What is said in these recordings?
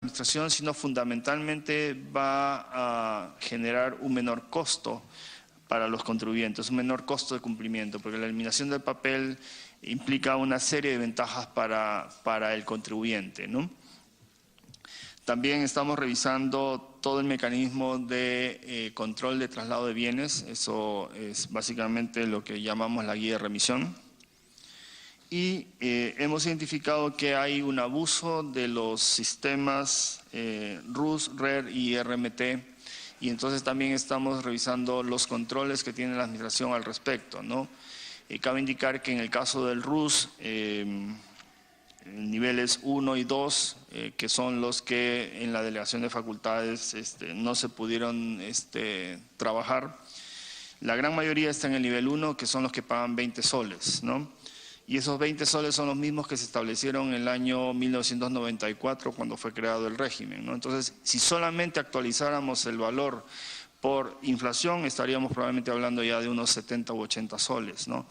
administración, sino fundamentalmente va a generar un menor costo para los contribuyentes, un menor costo de cumplimiento, porque la eliminación del papel implica una serie de ventajas para el contribuyente, ¿no? También estamos revisando todo el mecanismo de control de traslado de bienes, eso es básicamente lo que llamamos la guía de remisión. Y hemos identificado que hay un abuso de los sistemas RUS, RER y RMT, y entonces también estamos revisando los controles que tiene la administración al respecto, ¿no? Cabe indicar que en el caso del RUS, niveles 1 y 2, que son los que en la delegación de facultades no se pudieron trabajar, la gran mayoría está en el nivel 1, que son los que pagan 20 soles, ¿no? Y esos 20 soles son los mismos que se establecieron en el año 1994 cuando fue creado el régimen, ¿no? Entonces, si solamente actualizáramos el valor por inflación, estaríamos probablemente hablando ya de unos 70 u 80 soles, ¿no?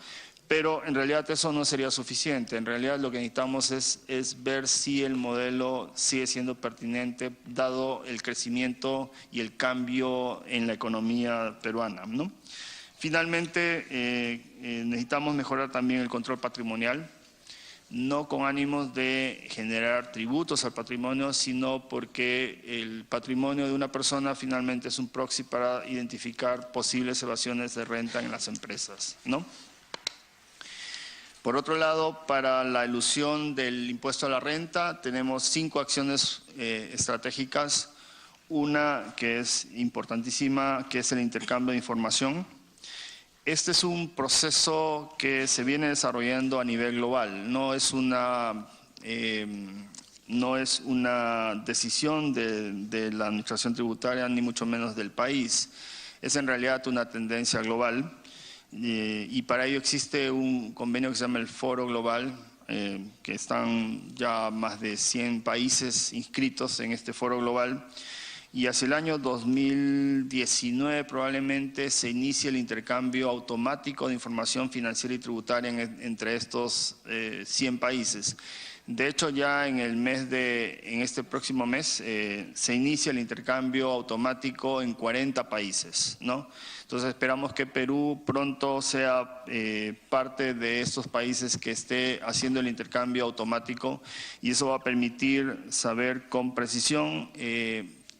Pero en realidad eso no sería suficiente. En realidad lo que necesitamos es ver si el modelo sigue siendo pertinente dado el crecimiento y el cambio en la economía peruana, ¿no? Finalmente, necesitamos mejorar también el control patrimonial, no con ánimos de generar tributos al patrimonio, sino porque el patrimonio de una persona finalmente es un proxy para identificar posibles evasiones de renta en las empresas, ¿no? Por otro lado, para la elusión del impuesto a la renta, tenemos 5 acciones estratégicas. Una que es importantísima, que es el intercambio de información. Este es un proceso que se viene desarrollando a nivel global, no es una decisión de la administración tributaria, ni mucho menos del país. Es en realidad una tendencia global y para ello existe un convenio que se llama el Foro Global, que están ya más de 100 países inscritos en este Foro Global. Y hacia el año 2019 probablemente se inicie el intercambio automático de información financiera y tributaria entre estos 100 países. De hecho, ya en este próximo mes se inicia el intercambio automático en 40 países, ¿no? Entonces esperamos que Perú pronto sea parte de estos países que esté haciendo el intercambio automático, y eso va a permitir saber con precisión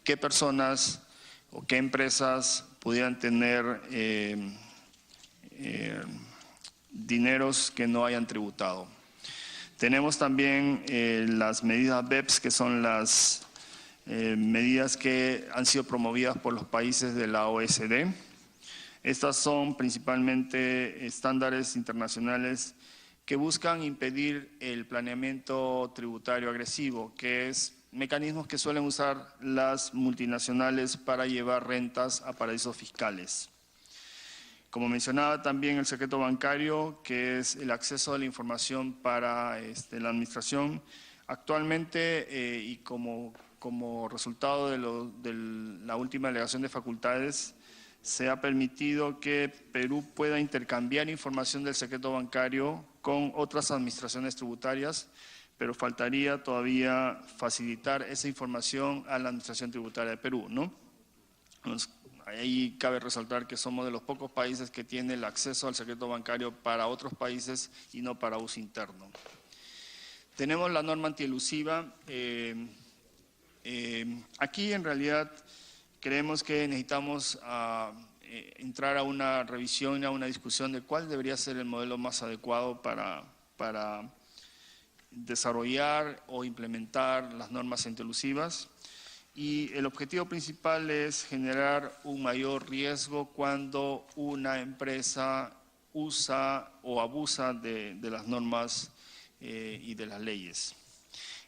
qué personas o qué empresas pudieran tener dineros que no hayan tributado. Tenemos también las medidas BEPS, que son las medidas que han sido promovidas por los países de la OECD. Estas son principalmente estándares internacionales que buscan impedir el planeamiento tributario agresivo, que es mecanismos que suelen usar las multinacionales para llevar rentas a paraísos fiscales. Como mencionaba también el secreto bancario, que es el acceso a la información para la administración. Actualmente, y como resultado de la última delegación de facultades, se ha permitido que Perú pueda intercambiar información del secreto bancario con otras administraciones tributarias, pero faltaría todavía facilitar esa información a la Administración Tributaria de Perú, ¿no? Ahí cabe resaltar que somos de los pocos países que tiene el acceso al secreto bancario para otros países y no para uso interno. Tenemos la norma antielusiva. Aquí en realidad creemos que necesitamos entrar a una revisión, a una discusión de cuál debería ser el modelo más adecuado para desarrollar o implementar las normas antielusivas, y el objetivo principal es generar un mayor riesgo cuando una empresa usa o abusa de las normas y de las leyes.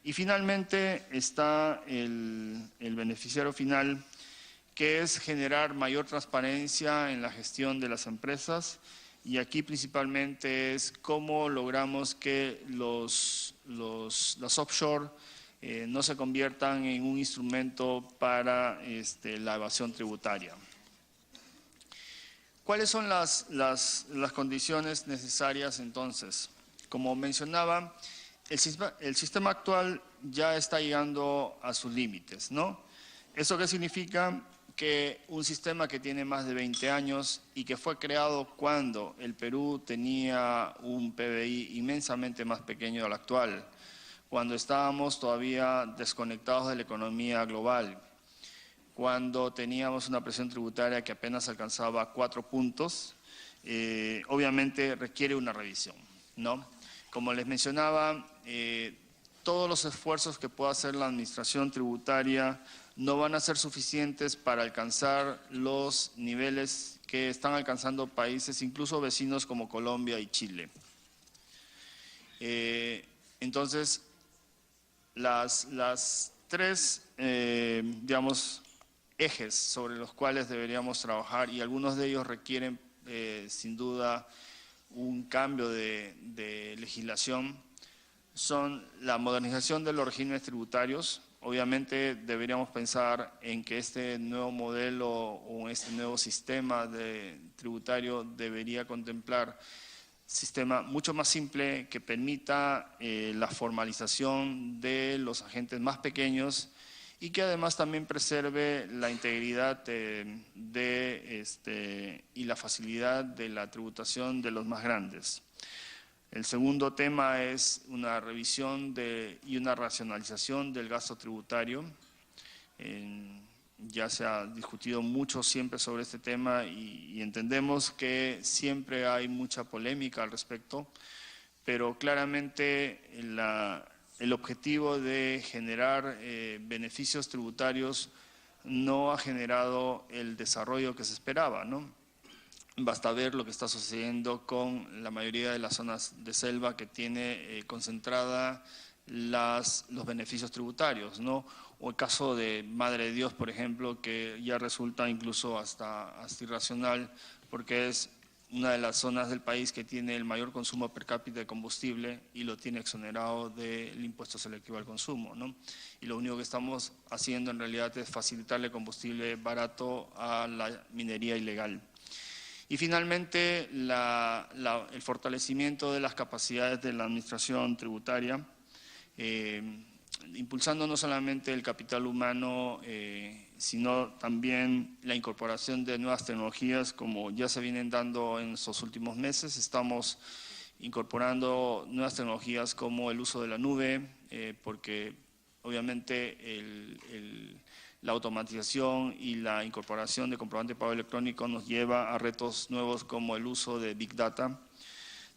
Y finalmente está el beneficiario final, que es generar mayor transparencia en la gestión de las empresas. Y aquí principalmente es cómo logramos que las offshore no se conviertan en un instrumento para la evasión tributaria. ¿Cuáles son las condiciones necesarias entonces? Como mencionaba, el sistema actual ya está llegando a sus límites, ¿no? ¿Eso qué significa? Que un sistema que tiene más de 20 años y que fue creado cuando el Perú tenía un PBI inmensamente más pequeño del actual, cuando estábamos todavía desconectados de la economía global, cuando teníamos una presión tributaria que apenas alcanzaba 4 puntos, obviamente requiere una revisión, ¿no? Como les mencionaba, todos los esfuerzos que pueda hacer la administración tributaria no van a ser suficientes para alcanzar los niveles que están alcanzando países, incluso vecinos como Colombia y Chile. Entonces, las tres, digamos, ejes sobre los cuales deberíamos trabajar, y algunos de ellos requieren, sin duda, un cambio de legislación, son la modernización de los regímenes tributarios. Obviamente deberíamos pensar en que este nuevo modelo o este nuevo sistema tributario debería contemplar sistema mucho más simple que permita la formalización de los agentes más pequeños y que además también preserve la integridad y la facilidad de la tributación de los más grandes. El segundo tema es una revisión y una racionalización del gasto tributario. Ya se ha discutido mucho siempre sobre este tema y entendemos que siempre hay mucha polémica al respecto, pero claramente el objetivo de generar beneficios tributarios no ha generado el desarrollo que se esperaba, ¿no? Basta ver lo que está sucediendo con la mayoría de las zonas de selva que tiene concentrada los beneficios tributarios, ¿no? O el caso de Madre de Dios, por ejemplo, que ya resulta incluso hasta irracional, porque es una de las zonas del país que tiene el mayor consumo per cápita de combustible y lo tiene exonerado del impuesto selectivo al consumo, ¿no? Y lo único que estamos haciendo en realidad es facilitarle combustible barato a la minería ilegal. Y finalmente, el fortalecimiento de las capacidades de la administración tributaria, impulsando no solamente el capital humano, sino también la incorporación de nuevas tecnologías, como ya se vienen dando en estos últimos meses. Estamos incorporando nuevas tecnologías como el uso de la nube, porque obviamente la automatización y la incorporación de comprobante de pago electrónico nos lleva a retos nuevos como el uso de Big Data.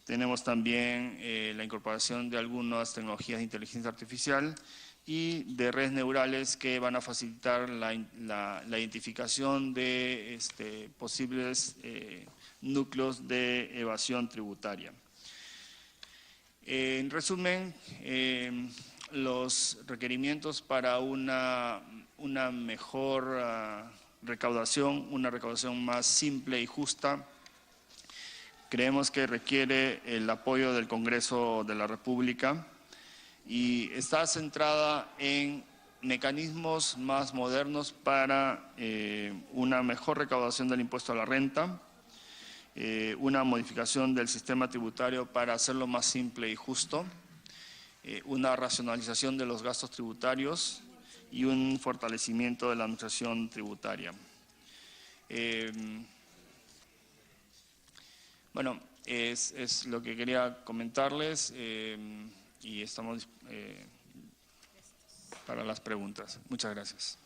Tenemos también la incorporación de algunas tecnologías de inteligencia artificial y de redes neurales que van a facilitar la identificación de posibles núcleos de evasión tributaria. En resumen, los requerimientos para una mejor recaudación, una recaudación más simple y justa, creemos que requiere el apoyo del Congreso de la República y está centrada en mecanismos más modernos para una mejor recaudación del impuesto a la renta, una modificación del sistema tributario para hacerlo más simple y justo, una racionalización de los gastos tributarios y un fortalecimiento de la administración tributaria. Bueno, es lo que quería comentarles y estamos para las preguntas. Muchas gracias.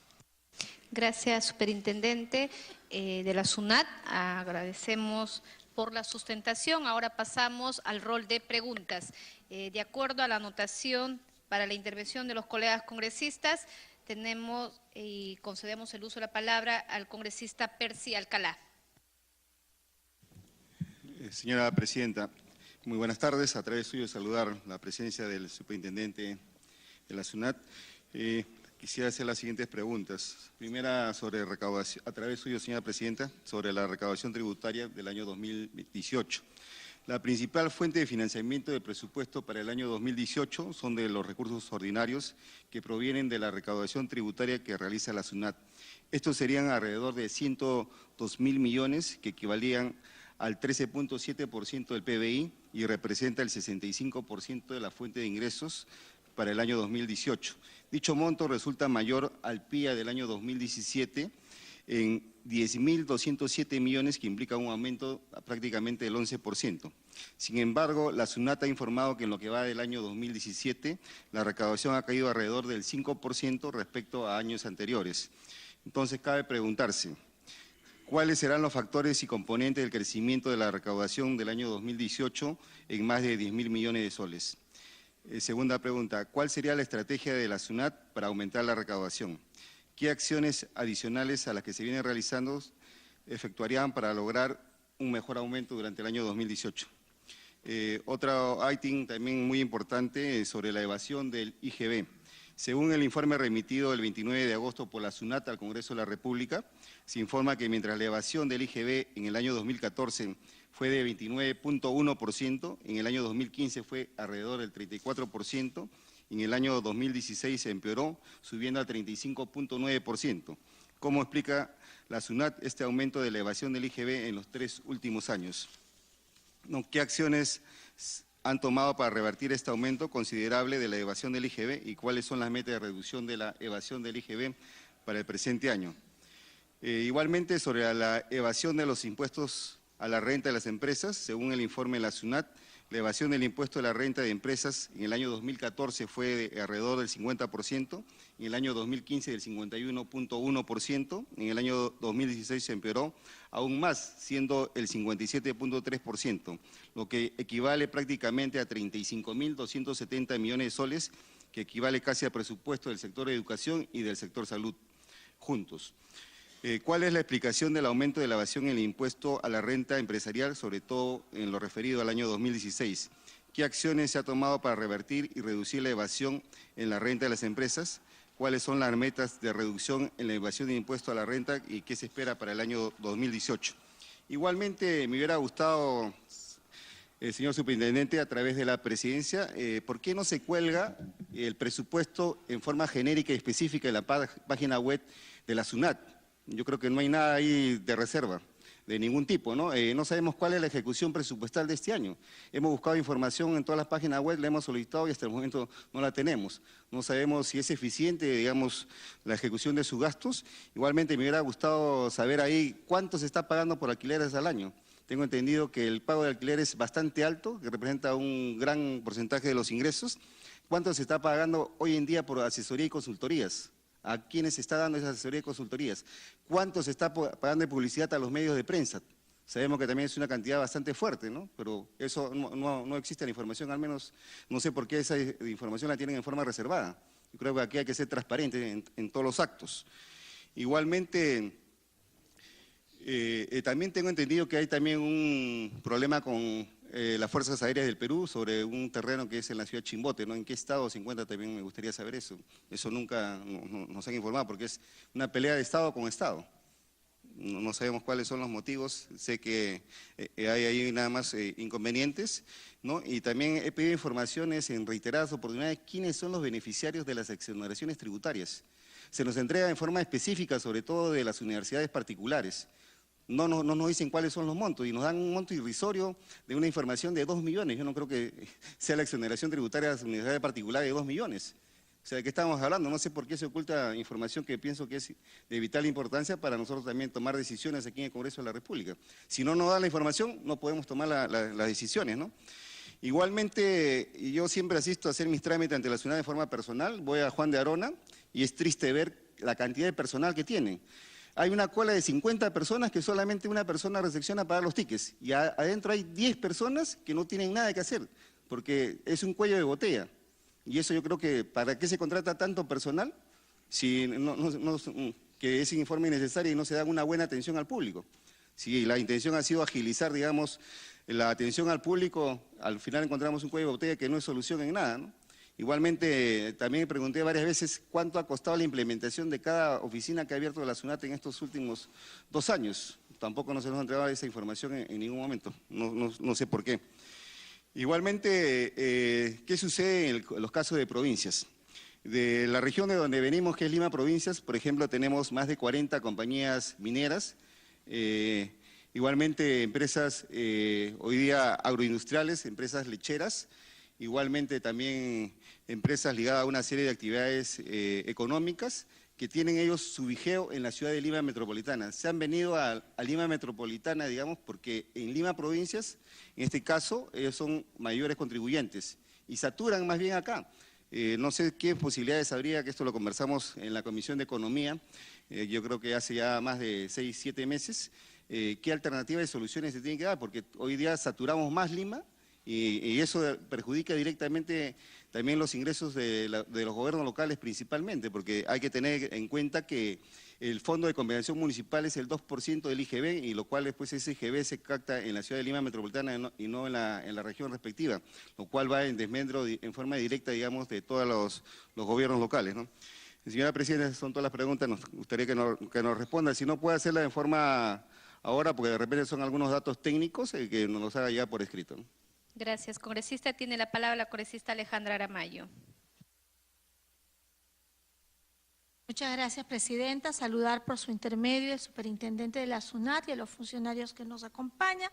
Gracias, superintendente de la SUNAT. Agradecemos por la sustentación. Ahora pasamos al rol de preguntas. De acuerdo a la anotación para la intervención de los colegas congresistas, tenemos y concedemos el uso de la palabra al congresista Percy Alcalá. Señora Presidenta, muy buenas tardes. A través suyo saludar la presencia del superintendente de la SUNAT. Quisiera hacer las siguientes preguntas. Primera, sobre recaudación, a través suyo, señora Presidenta, sobre la recaudación tributaria del año 2018. La principal fuente de financiamiento del presupuesto para el año 2018 son de los recursos ordinarios que provienen de la recaudación tributaria que realiza la SUNAT. Estos serían alrededor de 102.000 millones, que equivalían al 13.7% del PBI y representa el 65% de la fuente de ingresos para el año 2018. Dicho monto resulta mayor al PIA del año 2017 en 10.207 millones, que implica un aumento prácticamente del 11%. Sin embargo, la SUNAT ha informado que en lo que va del año 2017, la recaudación ha caído alrededor del 5% respecto a años anteriores. Entonces, cabe preguntarse, ¿cuáles serán los factores y componentes del crecimiento de la recaudación del año 2018 en más de 10.000 millones de soles? Segunda pregunta, ¿cuál sería la estrategia de la SUNAT para aumentar la recaudación? ¿Qué acciones adicionales a las que se vienen realizando efectuarían para lograr un mejor aumento durante el año 2018? Otro ítem también muy importante sobre la evasión del IGB. Según el informe remitido el 29 de agosto por la SUNAT al Congreso de la República, se informa que mientras la evasión del IGB en el año 2014 fue de 29.1%, en el año 2015 fue alrededor del 34%, en el año 2016 se empeoró, subiendo a 35.9%. ¿Cómo explica la SUNAT este aumento de la evasión del IGB en los 3 últimos años? ¿Qué acciones han tomado para revertir este aumento considerable de la evasión del IGB y cuáles son las metas de reducción de la evasión del IGB para el presente año? Igualmente, sobre la evasión de los impuestos a la renta de las empresas, según el informe de la SUNAT, la evasión del impuesto a la renta de empresas en el año 2014 fue de alrededor del 50%, en el año 2015 del 51.1%, en el año 2016 se empeoró aún más, siendo el 57.3%, lo que equivale prácticamente a 35.270 millones de soles, que equivale casi al presupuesto del sector de educación y del sector salud juntos. ¿Cuál es la explicación del aumento de la evasión en el impuesto a la renta empresarial, sobre todo en lo referido al año 2016? ¿Qué acciones se ha tomado para revertir y reducir la evasión en la renta de las empresas? ¿Cuáles son las metas de reducción en la evasión de impuesto a la renta y qué se espera para el año 2018? Igualmente, me hubiera gustado, señor superintendente, a través de la presidencia, ¿por qué no se cuelga el presupuesto en forma genérica y específica en la página web de la SUNAT? Yo creo que no hay nada ahí de reserva, de ningún tipo, ¿no? No sabemos cuál es la ejecución presupuestal de este año. Hemos buscado información en todas las páginas web, la hemos solicitado y hasta el momento no la tenemos. No sabemos si es eficiente, digamos, la ejecución de sus gastos. Igualmente me hubiera gustado saber ahí cuánto se está pagando por alquileres al año. Tengo entendido que el pago de alquiler es bastante alto, que representa un gran porcentaje de los ingresos. ¿Cuánto se está pagando hoy en día por asesoría y consultorías? ¿A quiénes se está dando esa asesoría y consultorías? ¿Cuánto se está pagando de publicidad a los medios de prensa? Sabemos que también es una cantidad bastante fuerte, ¿no? Pero eso no existe la información, al menos no sé por qué esa información la tienen en forma reservada. Yo creo que aquí hay que ser transparente en todos los actos. Igualmente, también tengo entendido que hay también un problema con las Fuerzas Aéreas del Perú sobre un terreno que es en la ciudad de Chimbote, ¿no? ¿En qué estado se encuentra? También me gustaría saber eso. Eso nunca nos han informado porque es una pelea de Estado con Estado. No sabemos cuáles son los motivos, sé que hay ahí nada más inconvenientes, ¿no? Y también he pedido informaciones en reiteradas oportunidades, ¿quiénes son los beneficiarios de las exoneraciones tributarias? Se nos entrega en forma específica, sobre todo de las universidades particulares. No nos dicen cuáles son los montos y nos dan un monto irrisorio de una información de 2 millones. Yo no creo que sea la exoneración tributaria de las universidades particulares de 2 millones. O sea, ¿de qué estamos hablando? No sé por qué se oculta información que pienso que es de vital importancia para nosotros también tomar decisiones aquí en el Congreso de la República. Si no nos dan la información, no podemos tomar las decisiones, ¿no? Igualmente, yo siempre asisto a hacer mis trámites ante la SUNAT de forma personal. Voy a Juan de Arona y es triste ver la cantidad de personal que tienen. Hay una cola de 50 personas que solamente una persona recepciona para los tickets y adentro hay 10 personas que no tienen nada que hacer porque es un cuello de botella. Y eso yo creo que, ¿para qué se contrata tanto personal si que ese informe es necesario y no se da una buena atención al público? Si la intención ha sido agilizar, digamos, la atención al público, al final encontramos un cuello de botella que no es solución en nada, ¿no? Igualmente, también me pregunté varias veces cuánto ha costado la implementación de cada oficina que ha abierto la SUNAT en estos últimos 2 años. Tampoco nos hemos entregado esa información en ningún momento, no sé por qué. Igualmente, ¿qué sucede en los casos de provincias? De la región de donde venimos, que es Lima Provincias, por ejemplo, tenemos más de 40 compañías mineras, igualmente empresas hoy día agroindustriales, empresas lecheras, igualmente también empresas ligadas a una serie de actividades económicas que tienen ellos su vigeo en la ciudad de Lima Metropolitana. Se han venido a Lima Metropolitana, digamos, porque en Lima Provincias, en este caso, ellos son mayores contribuyentes y saturan más bien acá. No sé qué posibilidades habría, que esto lo conversamos en la Comisión de Economía, yo creo que hace ya más de 6, 7 meses, qué alternativas y soluciones se tienen que dar, porque hoy día saturamos más Lima y eso perjudica directamente también los ingresos de los gobiernos locales principalmente, porque hay que tener en cuenta que el Fondo de Compensación Municipal es el 2% del IGB, y lo cual después ese IGB se capta en la ciudad de Lima Metropolitana y no en la región respectiva, lo cual va en desmedro en forma directa, digamos, de todos los gobiernos locales, ¿no? Señora Presidenta, esas son todas las preguntas, nos gustaría que nos responda. Si no puede hacerla de forma ahora, porque de repente son algunos datos técnicos, que nos los haga ya por escrito, ¿no? Gracias, congresista. Tiene la palabra la congresista Alejandra Aramayo. Muchas gracias, Presidenta. Saludar por su intermedio al superintendente de la SUNAT y a los funcionarios que nos acompañan.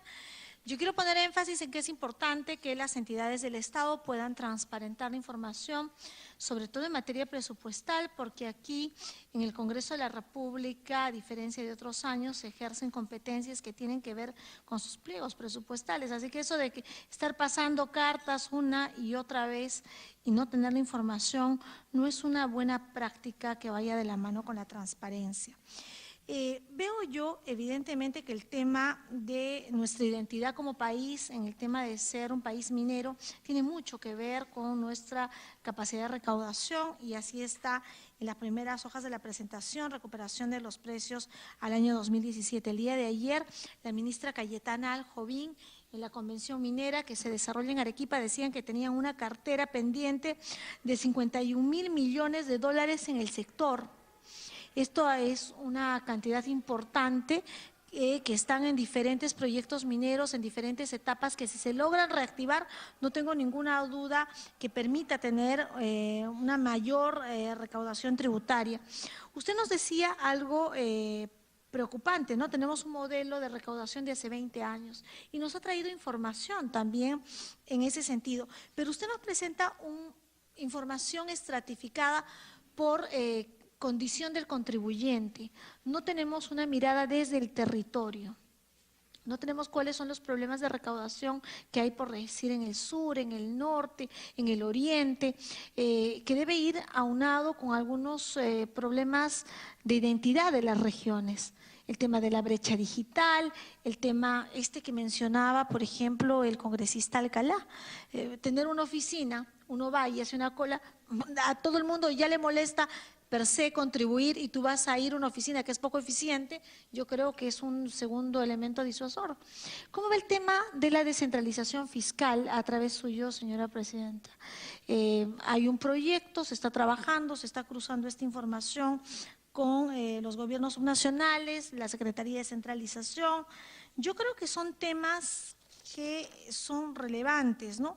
Yo quiero poner énfasis en que es importante que las entidades del Estado puedan transparentar la información, sobre todo en materia presupuestal, porque aquí en el Congreso de la República, a diferencia de otros años, se ejercen competencias que tienen que ver con sus pliegos presupuestales. Así que eso de que estar pasando cartas una y otra vez y no tener la información no es una buena práctica que vaya de la mano con la transparencia. Veo yo evidentemente que el tema de nuestra identidad como país, en el tema de ser un país minero, tiene mucho que ver con nuestra capacidad de recaudación, y así está en las primeras hojas de la presentación: recuperación de los precios al año 2017. El día de ayer, la ministra Cayetana Aljovín, en la convención minera que se desarrolla en Arequipa, decían que tenían una cartera pendiente de 51.000 millones de dólares en el sector. Esto es una cantidad importante que están en diferentes proyectos mineros, en diferentes etapas, que si se logran reactivar, no tengo ninguna duda que permita tener una mayor recaudación tributaria. Usted nos decía algo preocupante, ¿no? Tenemos un modelo de recaudación de hace 20 años y nos ha traído información también en ese sentido, pero usted nos presenta una información estratificada por condición del contribuyente. No tenemos una mirada desde el territorio. No tenemos cuáles son los problemas de recaudación que hay, por decir, en el sur, en el norte, en el oriente, que debe ir aunado con algunos problemas de identidad de las regiones. El tema de la brecha digital, el tema que mencionaba, por ejemplo, el congresista Alcalá, tener una oficina, uno va y hace una cola, a todo el mundo ya le molesta per se contribuir, y tú vas a ir a una oficina que es poco eficiente. Yo creo que es un segundo elemento disuasor. ¿Cómo ve el tema de la descentralización fiscal a través suyo, señora Presidenta? Hay un proyecto, se está trabajando, se está cruzando esta información con los gobiernos subnacionales, la Secretaría de Descentralización. Yo creo que son temas que son relevantes, ¿no?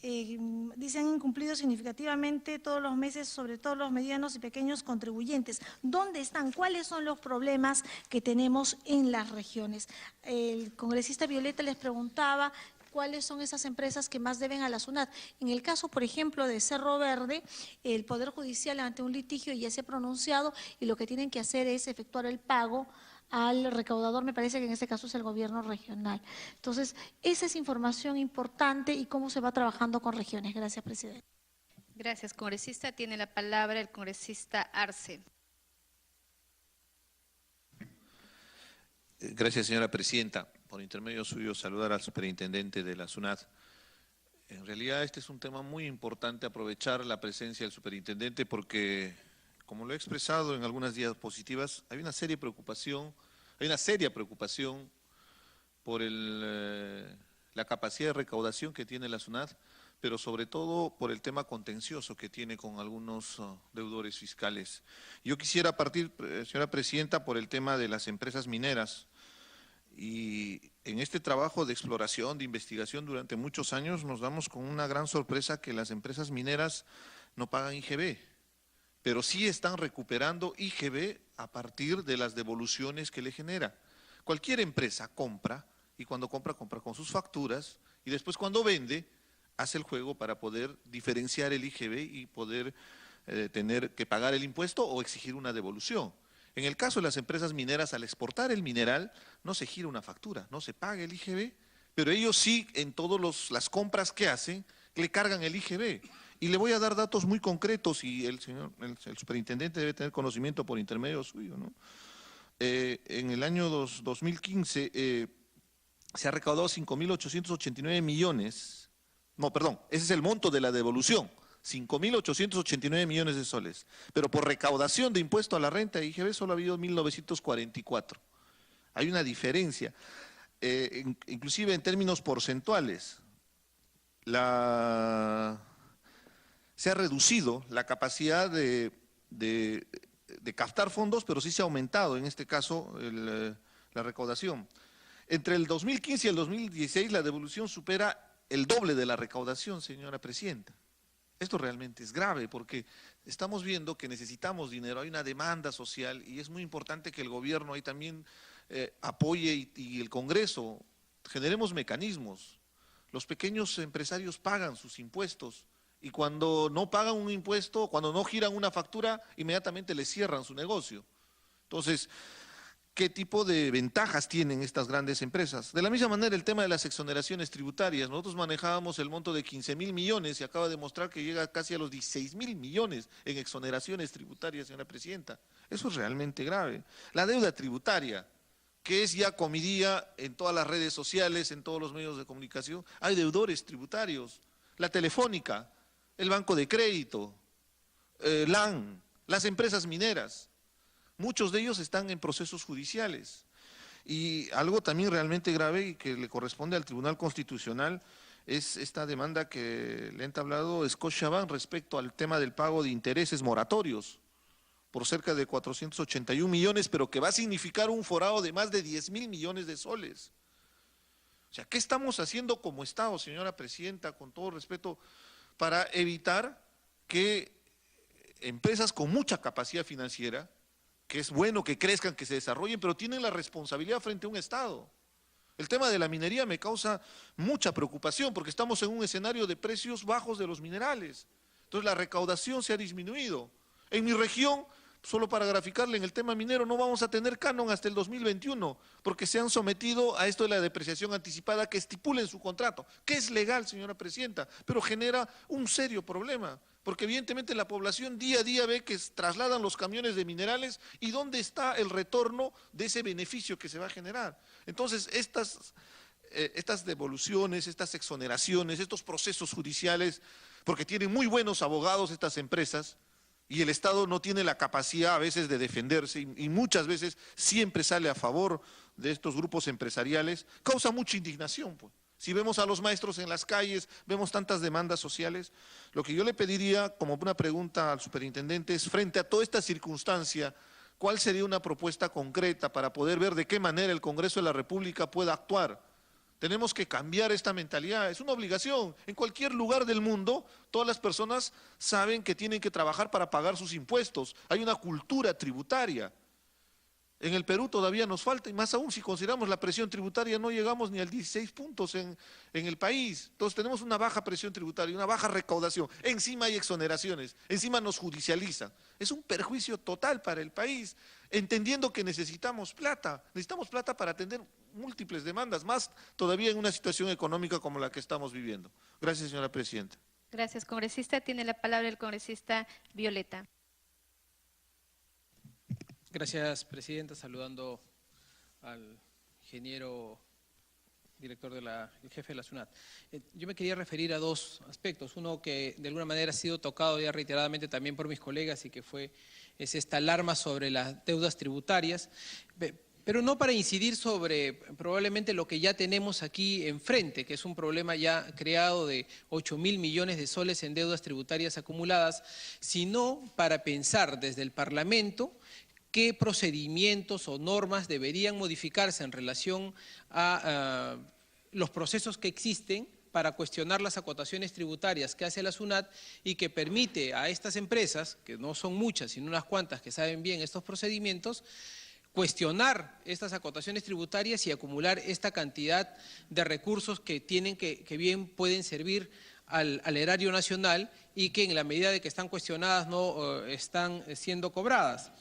Dicen incumplido significativamente todos los meses, sobre todo los medianos y pequeños contribuyentes. ¿Dónde están? ¿Cuáles son los problemas que tenemos en las regiones? El congresista Violeta les preguntaba cuáles son esas empresas que más deben a la SUNAT. En el caso, por ejemplo, de Cerro Verde, el Poder Judicial ante un litigio ya se ha pronunciado y lo que tienen que hacer es efectuar el pago al recaudador. Me parece que en este caso es el gobierno regional. Entonces, esa es información importante y cómo se va trabajando con regiones. Gracias, Presidente. Gracias, congresista. Tiene la palabra el congresista Arce. Gracias, señora Presidenta. Por intermedio suyo, saludar al superintendente de la SUNAT. En realidad, este es un tema muy importante, aprovechar la presencia del superintendente, porque, como lo he expresado en algunas diapositivas, hay una seria preocupación por la capacidad de recaudación que tiene la SUNAT, pero sobre todo por el tema contencioso que tiene con algunos deudores fiscales. Yo quisiera partir, señora Presidenta, por el tema de las empresas mineras. Y en este trabajo de exploración, de investigación durante muchos años, nos damos con una gran sorpresa que las empresas mineras no pagan IGB, pero sí están recuperando IGB a partir de las devoluciones que le genera. Cualquier empresa compra, y cuando compra, compra con sus facturas, y después cuando vende, hace el juego para poder diferenciar el IGB y poder tener que pagar el impuesto o exigir una devolución. En el caso de las empresas mineras, al exportar el mineral, no se gira una factura, no se paga el IGB, pero ellos sí, en todas las compras que hacen, le cargan el IGB. Y le voy a dar datos muy concretos y el superintendente debe tener conocimiento por intermedio suyo, ¿no? En el año 2015 se ha recaudado 5.889 millones, no, perdón, ese es el monto de la devolución, 5.889 millones de soles, pero por recaudación de impuesto a la renta de IGB solo ha habido 1.944. Hay una diferencia, inclusive en términos porcentuales. Se ha reducido la capacidad de captar fondos, pero sí se ha aumentado, en este caso, la recaudación. Entre el 2015 y el 2016 la devolución supera el doble de la recaudación, señora presidenta. Esto realmente es grave porque estamos viendo que necesitamos dinero, hay una demanda social y es muy importante que el gobierno ahí también apoye y el Congreso generemos mecanismos. Los pequeños empresarios pagan sus impuestos y cuando no pagan un impuesto, cuando no giran una factura, inmediatamente les cierran su negocio. Entonces, ¿qué tipo de ventajas tienen estas grandes empresas? De la misma manera, el tema de las exoneraciones tributarias. Nosotros manejábamos el monto de 15.000 millones y acaba de mostrar que llega casi a los 16.000 millones en exoneraciones tributarias, señora presidenta. Eso es realmente grave. La deuda tributaria, que es ya comidía en todas las redes sociales, en todos los medios de comunicación. Hay deudores tributarios. La Telefónica, el Banco de Crédito, LAN, las empresas mineras. Muchos de ellos están en procesos judiciales. Y algo también realmente grave y que le corresponde al Tribunal Constitucional es esta demanda que le ha entablado Scotiabank respecto al tema del pago de intereses moratorios por cerca de 481 millones, pero que va a significar un forado de más de 10.000 millones de soles. O sea, ¿qué estamos haciendo como Estado, señora presidenta, con todo respeto, para evitar que empresas con mucha capacidad financiera, que es bueno que crezcan, que se desarrollen, pero tienen la responsabilidad frente a un Estado? El tema de la minería me causa mucha preocupación porque estamos en un escenario de precios bajos de los minerales. Entonces la recaudación se ha disminuido. En mi región, solo para graficarle, en el tema minero no vamos a tener canon hasta el 2021 porque se han sometido a esto de la depreciación anticipada que estipula en su contrato, que es legal, señora presidenta, pero genera un serio problema. Porque evidentemente la población día a día ve que trasladan los camiones de minerales y dónde está el retorno de ese beneficio que se va a generar. Entonces, estas devoluciones, estas exoneraciones, estos procesos judiciales, porque tienen muy buenos abogados estas empresas y el Estado no tiene la capacidad a veces de defenderse y muchas veces siempre sale a favor de estos grupos empresariales, causa mucha indignación, pues. Si vemos a los maestros en las calles, vemos tantas demandas sociales, lo que yo le pediría como una pregunta al superintendente es, frente a toda esta circunstancia, ¿cuál sería una propuesta concreta para poder ver de qué manera el Congreso de la República pueda actuar? Tenemos que cambiar esta mentalidad, es una obligación. En cualquier lugar del mundo, todas las personas saben que tienen que trabajar para pagar sus impuestos. Hay una cultura tributaria. En el Perú todavía nos falta, y más aún si consideramos la presión tributaria, no llegamos ni al 16 puntos en el país. Entonces tenemos una baja presión tributaria, una baja recaudación, encima hay exoneraciones, encima nos judicializan. Es un perjuicio total para el país, entendiendo que necesitamos plata para atender múltiples demandas, más todavía en una situación económica como la que estamos viviendo. Gracias, señora presidenta. Gracias, congresista. Tiene la palabra el congresista Violeta. Gracias, presidenta. Saludando al ingeniero director el jefe de la SUNAT. Yo me quería referir a dos aspectos. Uno que de alguna manera ha sido tocado ya reiteradamente también por mis colegas y que es esta alarma sobre las deudas tributarias, pero no para incidir sobre probablemente lo que ya tenemos aquí enfrente, que es un problema ya creado de 8.000 millones de soles en deudas tributarias acumuladas, sino para pensar desde el Parlamento qué procedimientos o normas deberían modificarse en relación a los procesos que existen para cuestionar las acotaciones tributarias que hace la SUNAT y que permite a estas empresas, que no son muchas, sino unas cuantas que saben bien estos procedimientos, cuestionar estas acotaciones tributarias y acumular esta cantidad de recursos que bien pueden servir al erario nacional y que en la medida de que están cuestionadas no están siendo cobradas.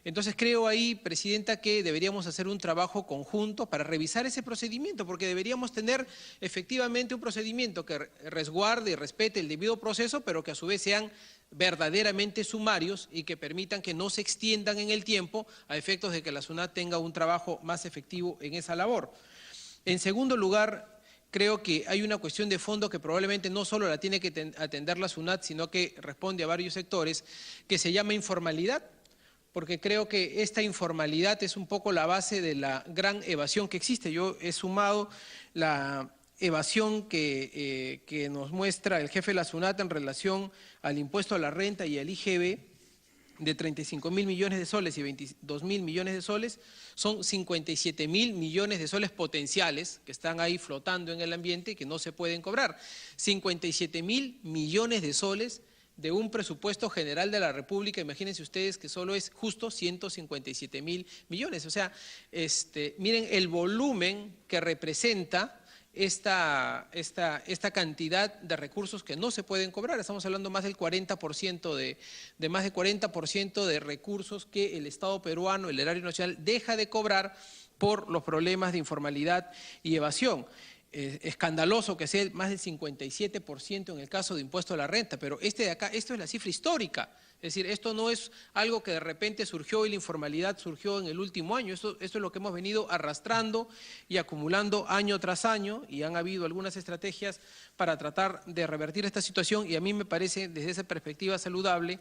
Entonces creo ahí, Presidenta, que deberíamos hacer un trabajo conjunto para revisar ese procedimiento, porque deberíamos tener efectivamente un procedimiento que resguarde y respete el debido proceso, pero que a su vez sean verdaderamente sumarios y que permitan que no se extiendan en el tiempo a efectos de que la SUNAT tenga un trabajo más efectivo en esa labor. En segundo lugar, creo que hay una cuestión de fondo que probablemente no solo la tiene que atender la SUNAT, sino que responde a varios sectores, que se llama informalidad, porque creo que esta informalidad es un poco la base de la gran evasión que existe. Yo he sumado la evasión que nos muestra el jefe de la SUNAT en relación al impuesto a la renta y al IGB, de 35.000 millones de soles y 22.000 millones de soles, son 57.000 millones de soles potenciales que están ahí flotando en el ambiente y que no se pueden cobrar. 57.000 millones de soles de un presupuesto general de la República, imagínense ustedes que solo es justo 157.000 millones. O sea, miren el volumen que representa esta cantidad de recursos que no se pueden cobrar. Estamos hablando más del 40% de más de 40% de recursos que el Estado peruano, el erario nacional, deja de cobrar por los problemas de informalidad y evasión. Escandaloso que sea más del 57% en el caso de impuesto a la renta, pero de acá, esto es la cifra histórica. Es decir, esto no es algo que de repente surgió y la informalidad surgió en el último año. Esto es lo que hemos venido arrastrando y acumulando año tras año, y han habido algunas estrategias para tratar de revertir esta situación, y a mí me parece desde esa perspectiva saludable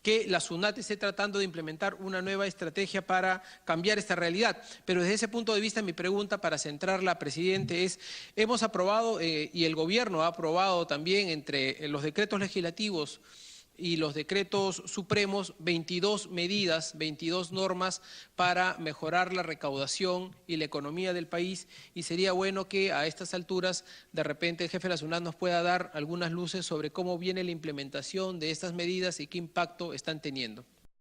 que la SUNAT esté tratando de implementar una nueva estrategia para cambiar esta realidad. Pero desde ese punto de vista, mi pregunta para centrarla, Presidente, es, hemos aprobado y el Gobierno ha aprobado también entre los decretos legislativos y los decretos supremos 22 medidas, 22 normas para mejorar la recaudación y la economía del país, y sería bueno que a estas alturas de repente el jefe de la SUNAT nos pueda dar algunas luces sobre cómo viene la implementación de estas medidas y qué impacto están teniendo.